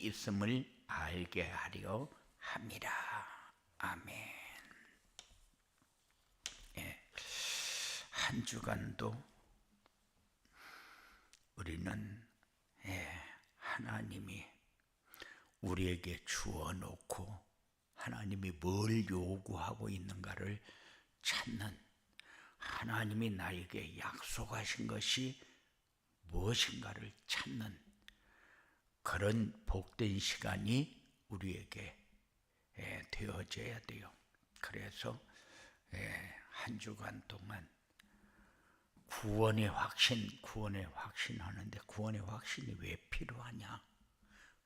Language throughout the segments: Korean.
있음을 알게 하려 함이라. 아멘. 한 주간도 우리는 하나님이 우리에게 주어놓고 하나님이 뭘 요구하고 있는가를 찾는, 하나님이 나에게 약속하신 것이 무엇인가를 찾는 그런 복된 시간이 우리에게 되어져야 돼요. 그래서 한 주간 동안 구원의 확신하는데, 구원의 확신이 왜 필요하냐?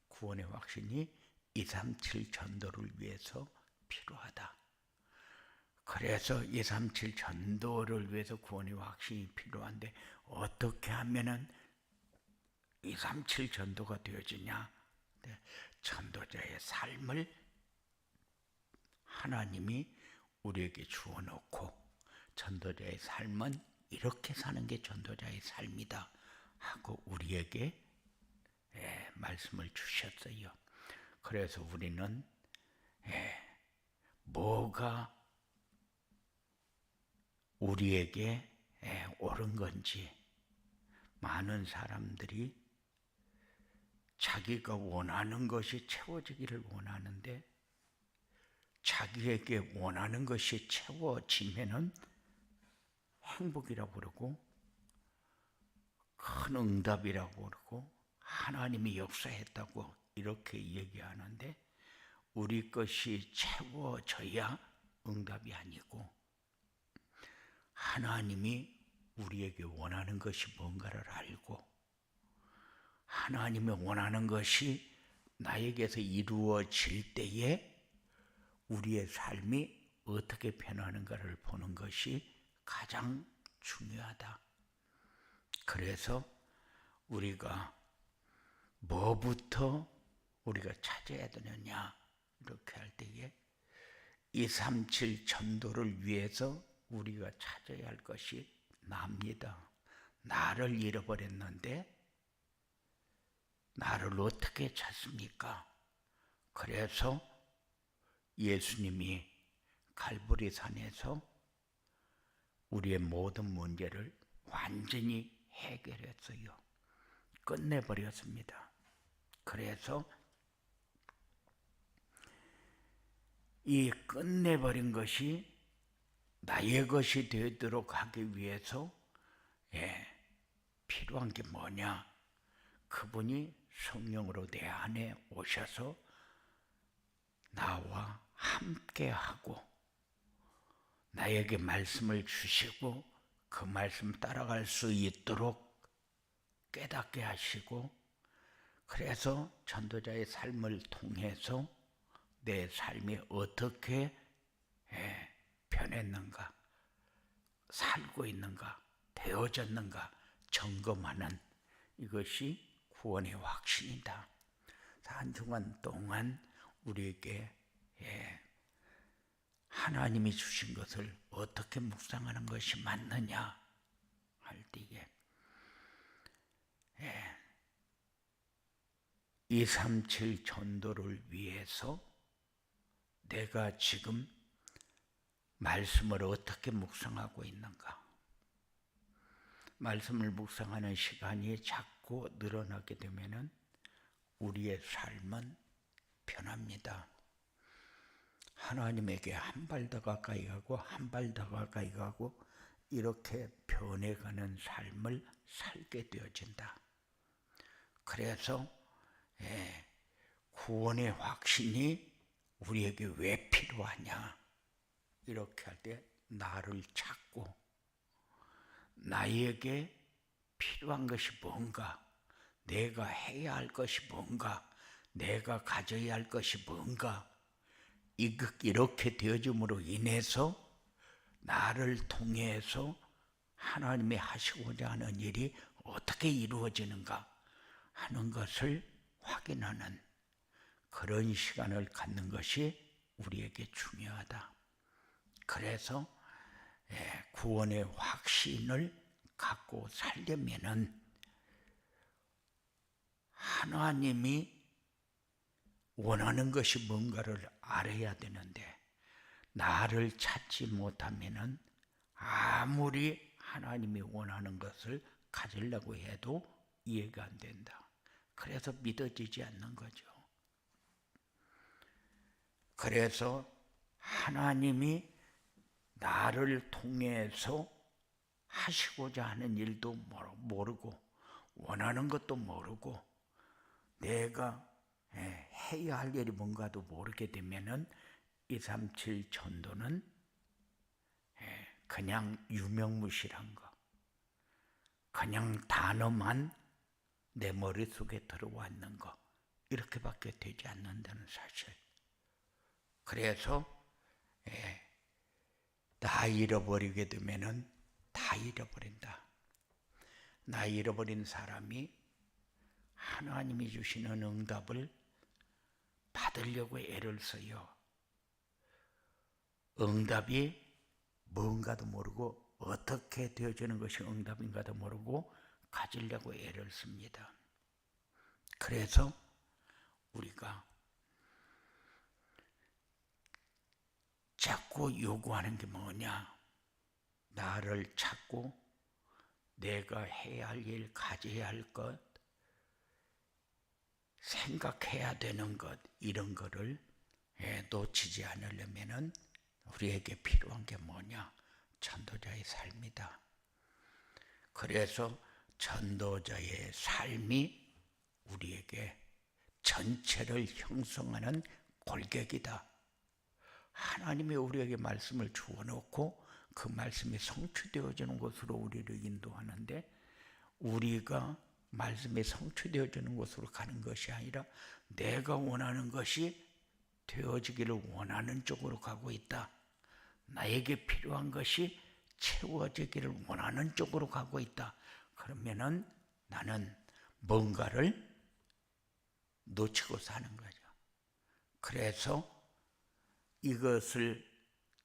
구원의 확신이 237 전도를 위해서 필요하다. 그래서 237 전도를 위해서 구원의 확신이 필요한데, 어떻게 하면은 237 전도가 되어지냐? 전도자의 삶을 하나님이 우리에게 주어놓고, 전도자의 삶은 이렇게 사는 게 전도자의 삶이다 하고 우리에게 말씀을 주셨어요. 그래서 우리는 뭐가 우리에게 옳은 건지, 많은 사람들이 자기가 원하는 것이 채워지기를 원하는데, 자기에게 원하는 것이 채워지면은 행복이라고 그러고 큰 응답이라고 그러고 하나님이 역사했다고 이렇게 얘기하는데, 우리 것이 채워져야 응답이 아니고 하나님이 우리에게 원하는 것이 뭔가를 알고 하나님이 원하는 것이 나에게서 이루어질 때에 우리의 삶이 어떻게 변하는가를 보는 것이 가장 중요하다. 그래서 우리가 뭐부터 우리가 찾아야 되느냐, 이렇게 할 때에 237 전도를 위해서 우리가 찾아야 할 것이 나입니다. 나를 잃어버렸는데 나를 어떻게 찾습니까? 그래서 예수님이 갈보리 산에서 우리의 모든 문제를 완전히 해결했어요. 끝내버렸습니다. 그래서 이 끝내버린 것이 나의 것이 되도록 하기 위해서 필요한 게 뭐냐? 그분이 성령으로 내 안에 오셔서 나와 함께하고 나에게 말씀을 주시고 그 말씀 따라갈 수 있도록 깨닫게 하시고, 그래서 전도자의 삶을 통해서 내 삶이 어떻게 변했는가, 살고 있는가, 되어졌는가 점검하는, 이것이 구원의 확신이다. 한 주간 동안 우리에게 하나님이 주신 것을 어떻게 묵상하는 것이 맞느냐 할 때에 237 전도를 위해서 내가 지금 말씀을 어떻게 묵상하고 있는가, 말씀을 묵상하는 시간이 자꾸 늘어나게 되면은 우리의 삶은 변합니다. 하나님에게 한 발 더 가까이 가고 한 발 더 가까이 가고 이렇게 변해가는 삶을 살게 되어진다. 그래서 구원의 확신이 우리에게 왜 필요하냐, 이렇게 할 때 나를 찾고 나에게 필요한 것이 뭔가, 내가 해야 할 것이 뭔가, 내가 가져야 할 것이 뭔가, 이렇게 되어짐으로 인해서 나를 통해서 하나님이 하시고자 하는 일이 어떻게 이루어지는가 하는 것을 확인하는 그런 시간을 갖는 것이 우리에게 중요하다. 그래서 구원의 확신을 갖고 살려면은 하나님이 원하는 것이 뭔가를 알아야 되는데 나를 찾지 못하면은 아무리 하나님이 원하는 것을 가지려고 해도 이해가 안 된다. 그래서 믿어지지 않는 거죠. 그래서 하나님이 나를 통해서 하시고자 하는 일도 모르고 원하는 것도 모르고 내가 해야 할 일이 뭔가도 모르게 되면은 237 전도는 그냥 유명무실한 거, 그냥 단어만 내 머릿속에 들어와 있는 거, 이렇게밖에 되지 않는다는 사실. 그래서 나 잃어버리게 되면은 다 잃어버린다. 나 잃어버린 사람이 하나님이 주시는 응답을 받으려고 애를 써요. 응답이 뭔가도 모르고 어떻게 되어지는 것이 응답인가도 모르고 가지려고 애를 씁니다. 그래서 우리가 자꾸 요구하는 게 뭐냐? 나를 찾고 내가 해야 할 일, 가져야 할 것, 생각해야 되는 것, 이런 거를 놓치지 않으려면은 우리에게 필요한 게 뭐냐? 전도자의 삶이다. 그래서 전도자의 삶이 우리에게 전체를 형성하는 골격이다. 하나님이 우리에게 말씀을 주어놓고 그 말씀이 성취되어지는 곳으로 우리를 인도하는데 우리가 말씀이 성취되어지는 곳으로 가는 것이 아니라 내가 원하는 것이 되어지기를 원하는 쪽으로 가고 있다. 나에게 필요한 것이 채워지기를 원하는 쪽으로 가고 있다. 그러면은 나는 뭔가를 놓치고 사는 거죠. 그래서 이것을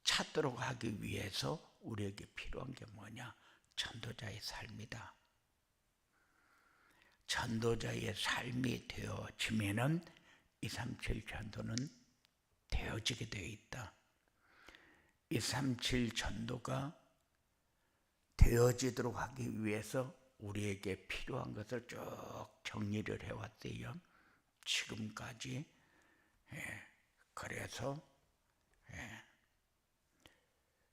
찾도록 하기 위해서 우리에게 필요한 게 뭐냐? 전도자의 삶이다. 전도자의 삶이 되어지면은 237 전도는 되어지게 되어 있다. 237 전도가 되어지도록 하기 위해서 우리에게 필요한 것을 쭉 정리를 해왔어요. 지금까지. 그래서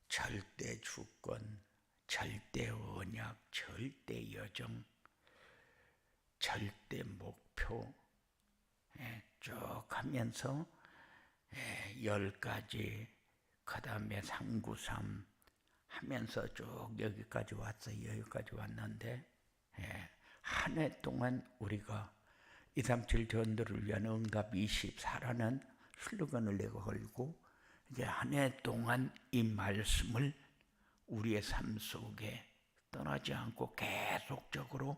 절대 주권, 절대 언약, 절대 여정, 절대 목표 쭉 하면서 10가지, 그 다음에 393 하면서 쭉 여기까지 왔어요. 여기까지 왔는데 한 해 동안 우리가 237 전도를 위한 응답 24라는 슬로건을 내고 걸고 이제 한 해 동안 이 말씀을 우리의 삶 속에 떠나지 않고 계속적으로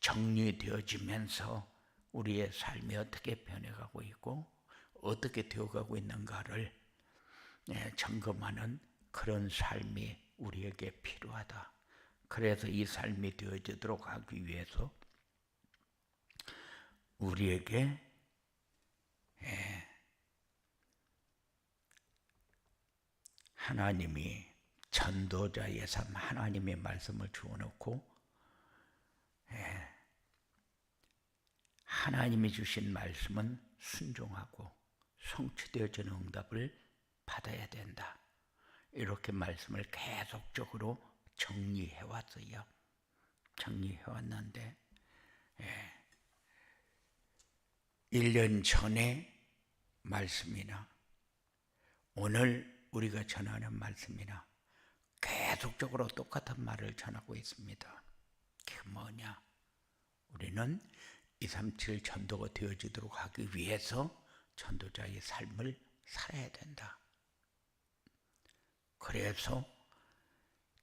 정리되어지면서 우리의 삶이 어떻게 변해가고 있고 어떻게 되어가고 있는가를 점검하는 그런 삶이 우리에게 필요하다. 그래서 이 삶이 되어지도록 하기 위해서 우리에게 하나님이 전도자의 삶, 하나님의 말씀을 주어놓고 하나님이 주신 말씀은 순종하고 성취되어지는 응답을 받아야 된다. 이렇게 말씀을 계속적으로 정리해왔어요. 정리해왔는데 1년 전에 말씀이나 오늘 우리가 전하는 말씀이나 계속적으로 똑같은 말을 전하고 있습니다. 그게 뭐냐? 우리는 237 전도가 되어지도록 하기 위해서 전도자의 삶을 살아야 된다. 그래서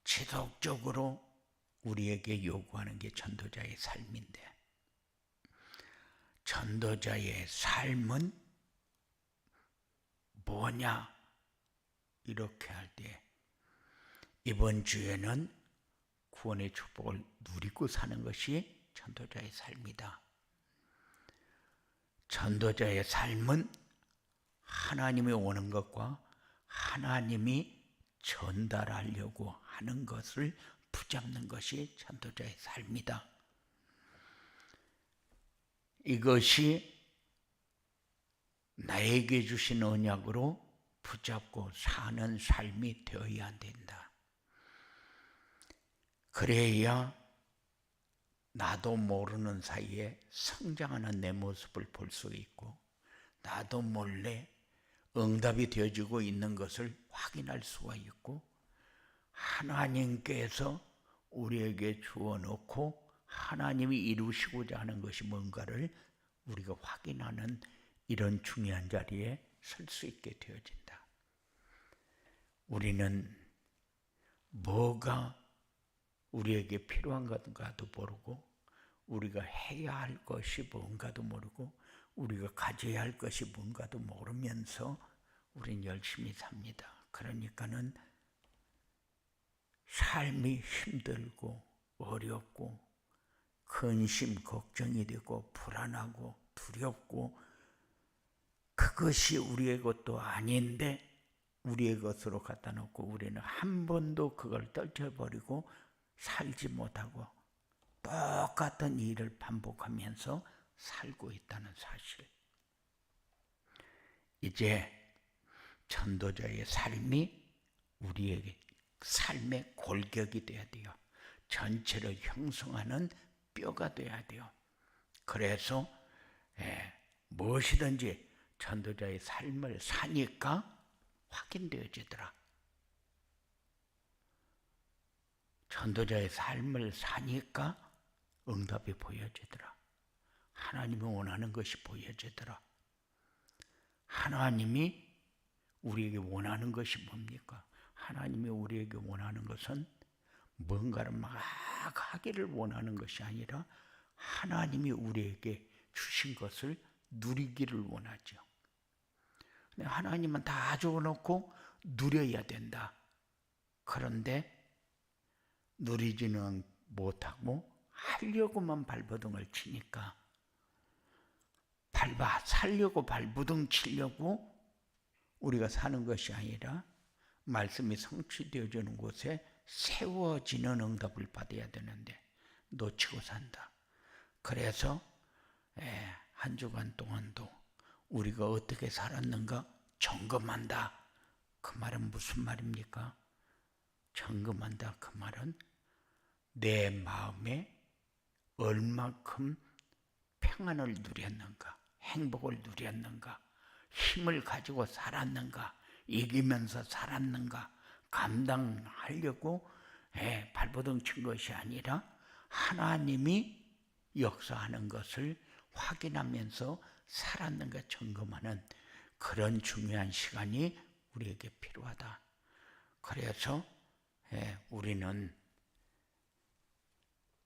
지속적으로 우리에게 요구하는 게 전도자의 삶인데 전도자의 삶은 뭐냐? 이렇게 할 때 이번 주에는 구원의 축복을 누리고 사는 것이 전도자의 삶이다. 전도자의 삶은 하나님이 오는 것과 하나님이 전달하려고 하는 것을 붙잡는 것이 전도자의 삶이다. 이것이 나에게 주신 언약으로 붙잡고 사는 삶이 되어야 된다. 그래야 나도 모르는 사이에 성장하는 내 모습을 볼 수 있고 나도 몰래 응답이 되어지고 있는 것을 확인할 수가 있고 하나님께서 우리에게 주어놓고 하나님이 이루시고자 하는 것이 뭔가를 우리가 확인하는 이런 중요한 자리에 설 수 있게 되어진다. 우리는 뭐가 우리에게 필요한 것인가도 모르고 우리가 해야 할 것이 뭔가도 모르고 우리가 가져야 할 것이 뭔가도 모르면서 우린 열심히 삽니다. 그러니까는 삶이 힘들고 어렵고 근심, 걱정이 되고 불안하고 두렵고 그것이 우리의 것도 아닌데 우리의 것으로 갖다 놓고 우리는 한 번도 그걸 떨쳐버리고 살지 못하고 똑같은 일을 반복하면서 살고 있다는 사실. 이제 전도자의 삶이 우리에게 삶의 골격이 돼야 돼요. 전체를 형성하는 뼈가 돼야 돼요. 그래서 무엇이든지 전도자의 삶을 사니까 확인되어지더라. 전도자의 삶을 사니까 응답이 보여지더라. 하나님이 원하는 것이 보여지더라. 하나님이 우리에게 원하는 것이 뭡니까? 하나님이 우리에게 원하는 것은 뭔가를 막 하기를 원하는 것이 아니라 하나님이 우리에게 주신 것을 누리기를 원하죠. 근데 하나님은 다 줘놓고 누려야 된다. 그런데 누리지는 못하고 하려고만 발버둥을 치니까 살려고 발버둥 치려고 우리가 사는 것이 아니라 말씀이 성취되어지는 곳에 세워지는 응답을 받아야 되는데 놓치고 산다. 그래서 한 주간 동안도 우리가 어떻게 살았는가 점검한다. 그 말은 무슨 말입니까? 점검한다. 그 말은 내 마음에 얼마큼 평안을 누렸는가, 행복을 누렸는가, 힘을 가지고 살았는가, 이기면서 살았는가, 감당하려고 발버둥 친 것이 아니라 하나님이 역사하는 것을 확인하면서 살았는가 점검하는 그런 중요한 시간이 우리에게 필요하다. 그래서 우리는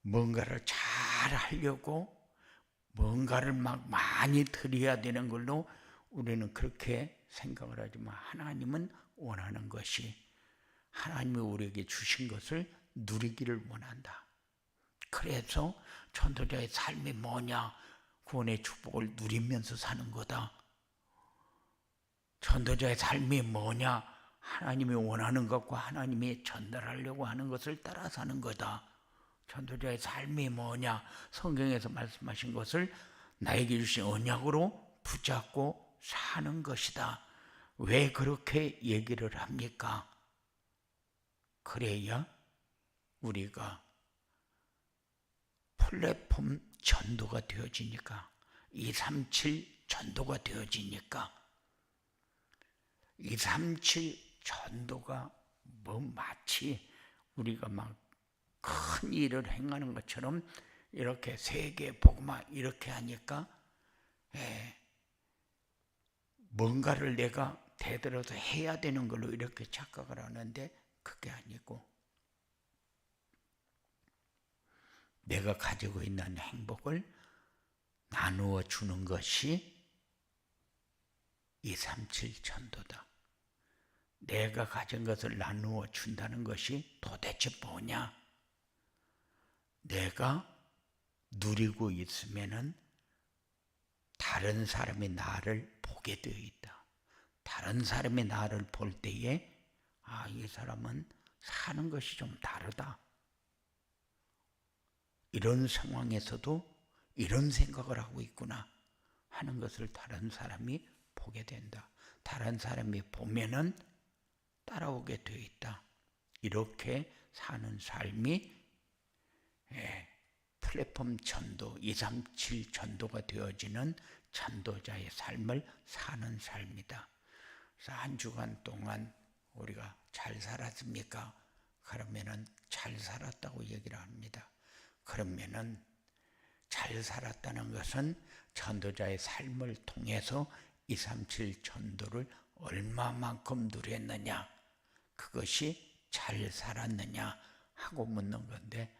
뭔가를 잘 하려고 뭔가를 막 많이 드려야 되는 걸로 우리는 그렇게 생각을 하지만 하나님은 원하는 것이 하나님이 우리에게 주신 것을 누리기를 원한다. 그래서 전도자의 삶이 뭐냐? 구원의 축복을 누리면서 사는 거다. 전도자의 삶이 뭐냐? 하나님이 원하는 것과 하나님이 전달하려고 하는 것을 따라 사는 거다. 전도자의 삶이 뭐냐? 성경에서 말씀하신 것을 나에게 주신 언약으로 붙잡고 사는 것이다. 왜 그렇게 얘기를 합니까? 그래야 우리가 플랫폼 전도가 되어지니까 237 전도가 되어지니까 237 전도가 뭐 마치 우리가 막 큰 일을 행하는 것처럼 이렇게 세계 복음화 이렇게 하니까 뭔가를 내가 대들어서 해야 되는 걸로 이렇게 착각을 하는데 그게 아니고 내가 가지고 있는 행복을 나누어 주는 것이 237 전도다. 내가 가진 것을 나누어 준다는 것이 도대체 뭐냐? 내가 누리고 있으면은 다른 사람이 나를 보게 되어 있다. 다른 사람이 나를 볼 때에 이 사람은 사는 것이 좀 다르다. 이런 상황에서도 이런 생각을 하고 있구나 하는 것을 다른 사람이 보게 된다. 다른 사람이 보면은 따라오게 되어 있다. 이렇게 사는 삶이 플랫폼 전도, 237 전도가 되어지는 전도자의 삶을 사는 삶이다. 그래서 한 주간 동안 우리가 잘 살았습니까? 그러면은 잘 살았다고 얘기를 합니다. 그러면은 잘 살았다는 것은 전도자의 삶을 통해서 237 전도를 얼마만큼 누렸느냐, 그것이 잘 살았느냐 하고 묻는 건데,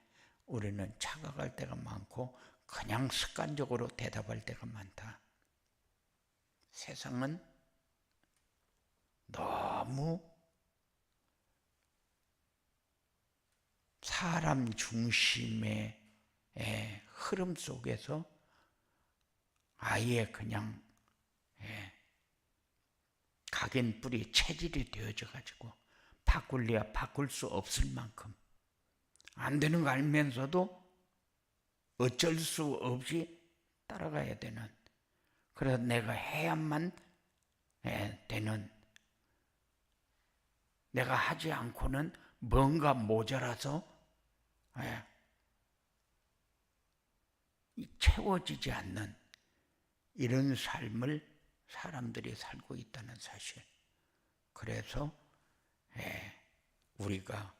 우리는 착각할 때가 많고 그냥 습관적으로 대답할 때가 많다. 세상은 너무 사람 중심의 흐름 속에서 아예 그냥 각인뿌리 체질이 되어져 가지고 바꿀래야 바꿀 수 없을 만큼 안 되는 거 알면서도 어쩔 수 없이 따라가야 되는, 그래서 내가 해야만 되는, 내가 하지 않고는 뭔가 모자라서 채워지지 않는 이런 삶을 사람들이 살고 있다는 사실. 그래서 우리가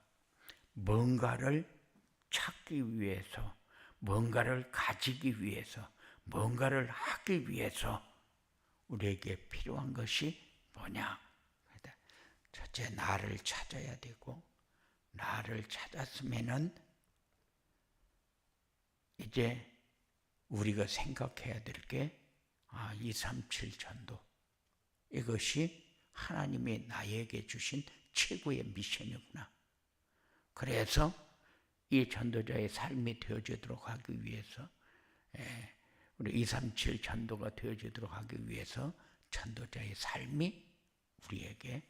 뭔가를 찾기 위해서, 뭔가를 가지기 위해서, 뭔가를 하기 위해서 우리에게 필요한 것이 뭐냐? 첫째, 나를 찾아야 되고, 나를 찾았으면은 이제 우리가 생각해야 될 게 237 전도, 이것이 하나님이 나에게 주신 최고의 미션이구나. 그래서 이 전도자의 삶이 되어지도록 하기 위해서, 우리 237 전도가 되어지도록 하기 위해서 전도자의 삶이 우리에게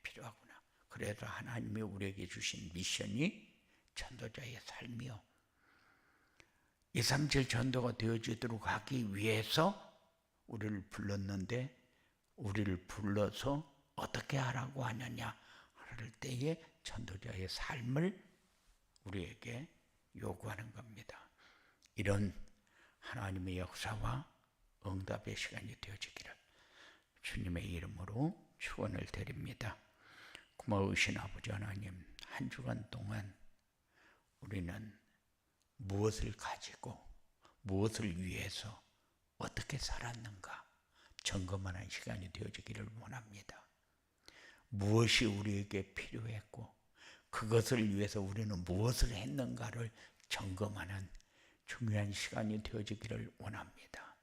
필요하구나. 그래서 하나님이 우리에게 주신 미션이 전도자의 삶이요, 237 전도가 되어지도록 하기 위해서 우리를 불렀는데, 우리를 불러서 어떻게 하라고 하느냐 할 때에 전도자의 삶을 우리에게 요구하는 겁니다. 이런 하나님의 역사와 응답의 시간이 되어지기를 주님의 이름으로 축원을 드립니다. 고마우신 아버지 하나님, 한 주간 동안 우리는 무엇을 가지고 무엇을 위해서 어떻게 살았는가 점검하는 시간이 되어지기를 원합니다. 무엇이 우리에게 필요했고 그것을 위해서 우리는 무엇을 했는가를 점검하는 중요한 시간이 되어지기를 원합니다.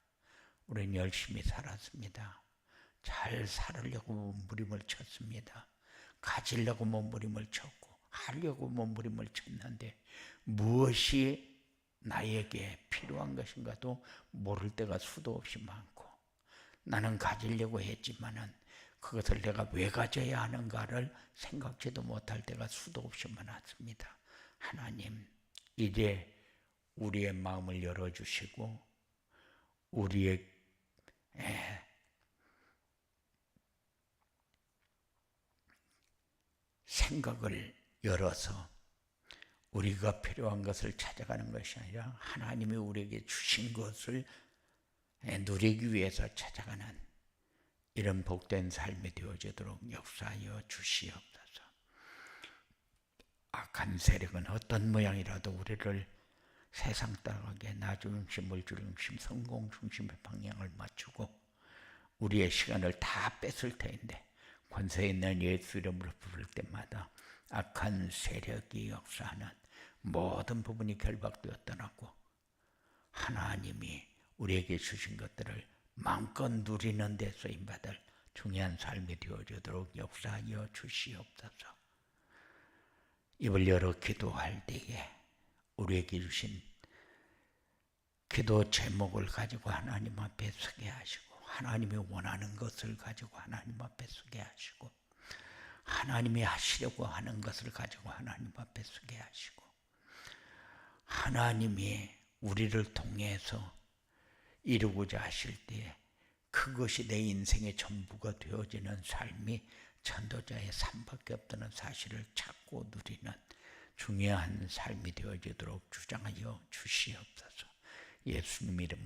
우리는 열심히 살았습니다. 잘 살으려고 몸부림을 쳤습니다. 가지려고 몸부림을 쳤고 하려고 몸부림을 쳤는데 무엇이 나에게 필요한 것인가도 모를 때가 수도 없이 많고, 나는 가지려고 했지만은 그것을 내가 왜 가져야 하는가를 생각지도 못할 때가 수도 없이 많았습니다. 하나님, 이제 우리의 마음을 열어주시고 우리의 생각을 열어서 우리가 필요한 것을 찾아가는 것이 아니라 하나님이 우리에게 주신 것을 누리기 위해서 찾아가는 이런 복된 삶이 되어지도록 역사하여 주시옵소서. 악한 세력은 어떤 모양이라도 우리를 세상 따라가게 나 중심, 물질 중심, 성공 중심의 방향을 맞추고 우리의 시간을 다 뺏을 터인데, 권세 있는 예수 이름으로 부를 때마다 악한 세력이 역사하는 모든 부분이 결박되어 떠나고 하나님이 우리에게 주신 것들을 마음껏 누리는 데 쓰임받을 중요한 삶이 되어지도록 역사하여 주시옵소서. 입을 열어 기도할 때에 우리에게 주신 기도 제목을 가지고 하나님 앞에 서게 하시고, 하나님이 원하는 것을 가지고 하나님 앞에 서게 하시고, 하나님이 하시려고 하는 것을 가지고 하나님 앞에 서게 하시고, 하나님이 우리를 통해서 이루고자 하실 때에 그것이 내 인생의 전부가 되어지는 삶이 전도자의 삶밖에 없다는 사실을 찾고 누리는 중요한 삶이 되어지도록 주장하여 주시옵소서. 예수님 이름으로